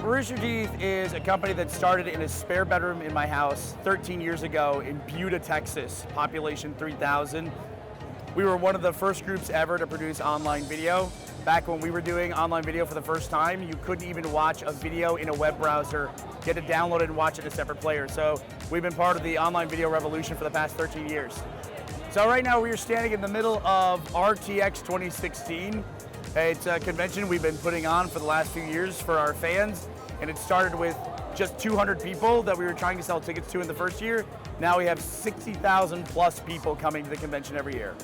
Rooster Teeth is a company that started in a spare bedroom in my house 13 years ago in Buda, Texas, population 3,000. We were one of the first groups ever to produce online video. Back when we were doing online video for the first time, you couldn't even watch a video in a web browser. You had to download it and watch it in a separate player. So we've been part of the online video revolution for the past 13 years. So right now we are standing in the middle of RTX 2016. It's a convention we've been putting on for the last few years for our fans, and it started with just 200 people that we were trying to sell tickets to in the first year. Now we have 60,000 plus people coming to the convention every year.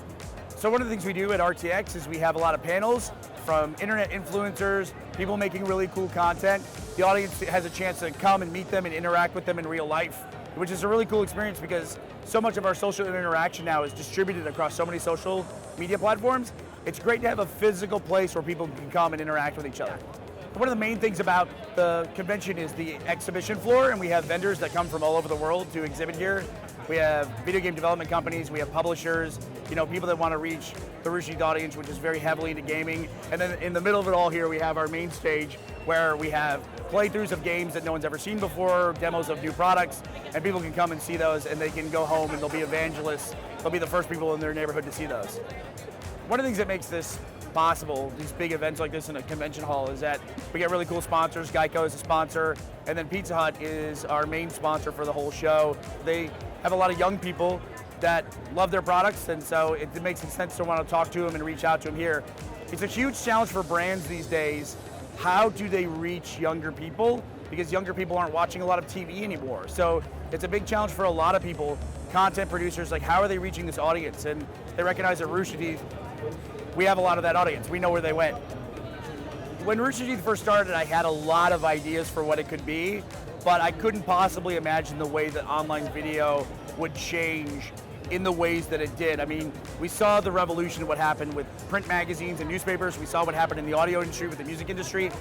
So one of the things we do at RTX is we have a lot of panels from internet influencers, people making really cool content. The audience has a chance to come and meet them and interact with them in real life, which is a really cool experience because so much of our social interaction now is distributed across so many social media platforms. It's great to have a physical place where people can come and interact with each other. One of the main things about the convention is the exhibition floor, and we have vendors that come from all over the world to exhibit here. We have video game development companies, we have publishers, people that want to reach the Rooster Teeth audience, which is very heavily into gaming. And then in the middle of it all here, we have our main stage where we have playthroughs of games that no one's ever seen before, demos of new products, and people can come and see those, and they can go home and they'll be evangelists. They'll be the first people in their neighborhood to see those. One of the things that makes this possible, these big events like this in a convention hall, is that we get really cool sponsors. Geico is a sponsor, and then Pizza Hut is our main sponsor for the whole show. They have a lot of young people that love their products, and so it makes sense to want to talk to them and reach out to them here. It's a huge challenge for brands these days. How do they reach younger people? Because younger people aren't watching a lot of TV anymore. So it's a big challenge for a lot of people, content producers, like how are they reaching this audience? And they recognize at Rooster Teeth, we have a lot of that audience. We know where they went. When Rooster Teeth first started, I had a lot of ideas for what it could be, but I couldn't possibly imagine the way that online video would change in the ways that it did. I mean, we saw the revolution of what happened with print magazines and newspapers. We saw what happened in the audio industry with the music industry.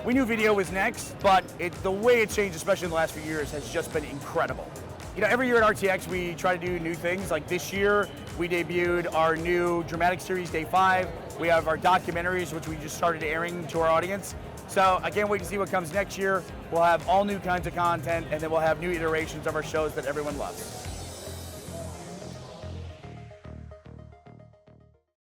We knew video was next, but the way it changed, especially in the last few years, has just been incredible. Every year at RTX, we try to do new things. Like this year, we debuted our new dramatic series, Day 5. We have our documentaries, which we just started airing to our audience. So I can't wait to see what comes next year. We'll have all new kinds of content, and then we'll have new iterations of our shows that everyone loves.